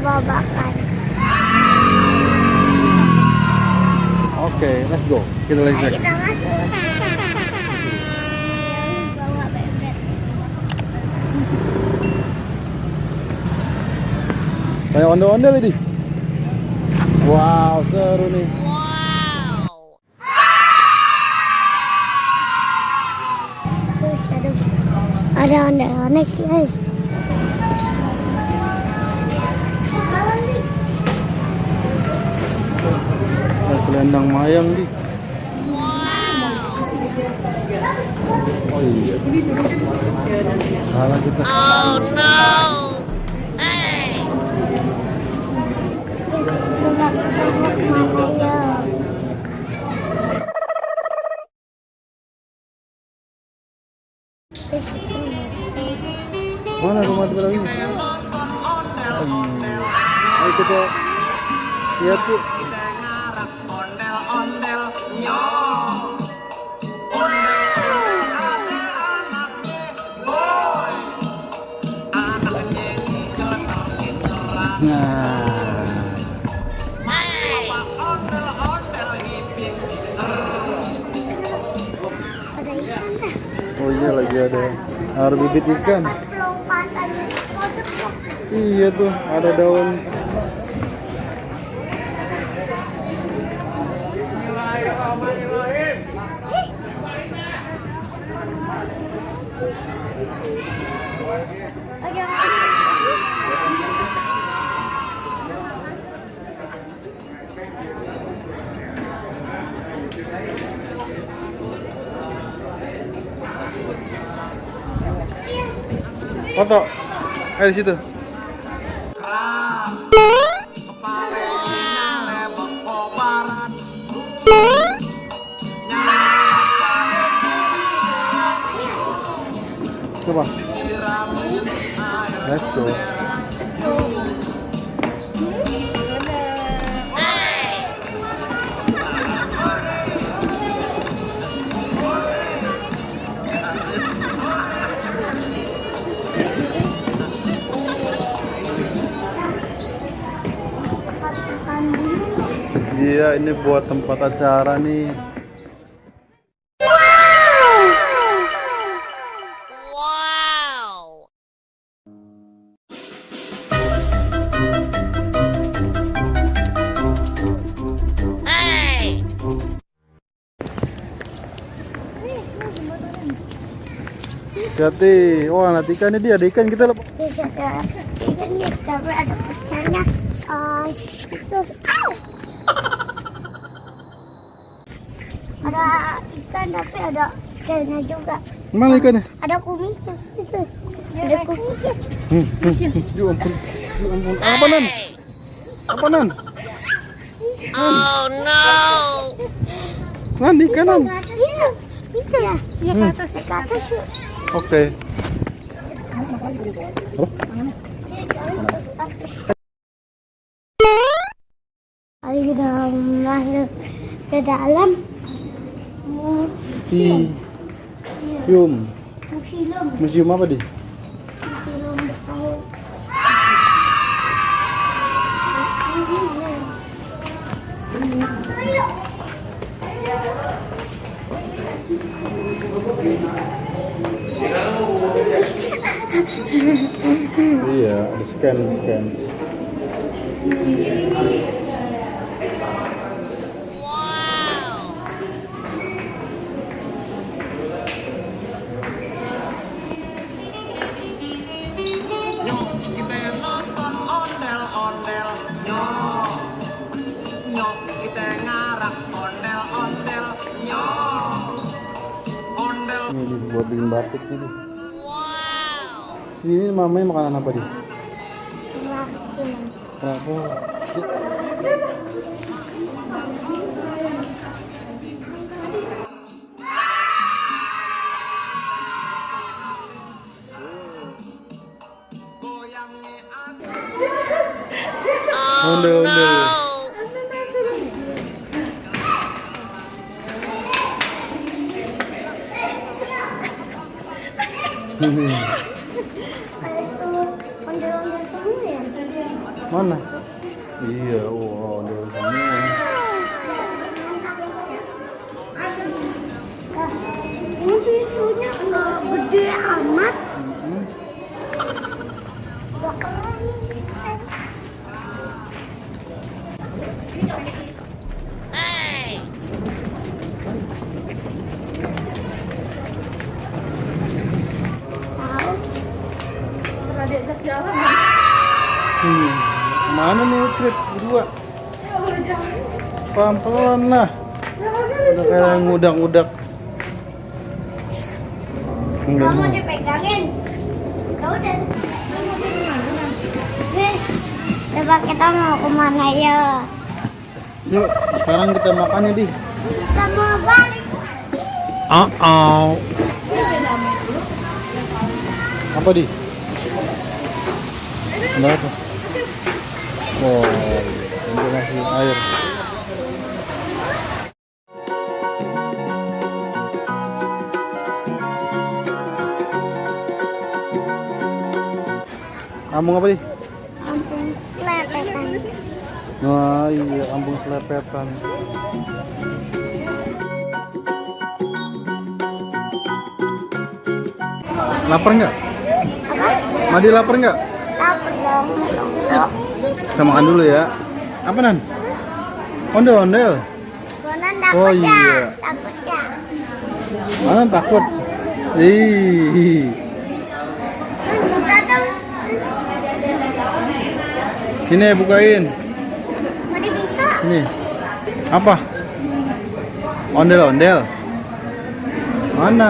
babakan. Oke, let's go. Kita lanjut. Ayo kita masuk. Bawa bebek. Kayak ondel-ondel ini. Wow, seru nih. Ada ondel-ondel guys. Ada selendang mayang di. Oh iya. Salah kita. Oh no! Mana rumah terbang ini? Ayo kita lihat tuh. Nah, oh iya lagi ada air bibit ikan. Iya tuh ada daun. Foto. Di situ. Coba. Let's go. Iya, ini buat tempat acara nih. Wow! Hey! Hati-hati. Wah, nanti ikan ini ada ikan kita lepas. Bisa ada ikan guys, tapi ada pecahnya. Terus, ada ikan tapi ada ikannya juga. Mana ikannya? Ada kumisnya situ. Ada kumisnya. Ya ampun. Ya ampun. Apa nan? Apa nan? Oh no! Nan ikan nan. Iya, ikan ya. Dia ke atas, ke atas. Oke. Ayo kita masuk ke dalam. Museum. Museum. Museum apa di? Museum tahu. Iya, ada scan. Wow! Kita nonton ondel-ondel, nyok kita ngarak ondel-ondel, ondel. Ini buat bikin batik ini. Wow! Ini mamanya makanan apa di? Nah, Oh. Ondel-ondel. kayak itu ondel-ondel semua ya. Mana? Iya, wow, ondel semua. Ini pintunya nggak gede amat. Hey! Mana nih Ucrit? Berdua. Pelan-pelan lah. Udah kayak ngudak-ngudak. Enggak Kamu mau. dipegangin. Ya udah. Nih, coba kita mau kemana ya? Yuk, sekarang kita makan ya, Di. Kita mau balik. Apa, Di? Ada apa? Oh, ini ngasih air. Ambung apa, Di? Ampun, lepetan. Wah, iya, ambung selepetan. Lapar nggak? Apa? Madi lapar nggak? Lapar dong. Kita makan dulu ya. Apa, Nan? Ondel-ondel. Bonan takut Oh, ya? iya. Takut ya? Mana takut? Ih. Buka dong. Sini bukain. Madi bisa. Ini. Apa? Ondel-ondel. Mana? Mana?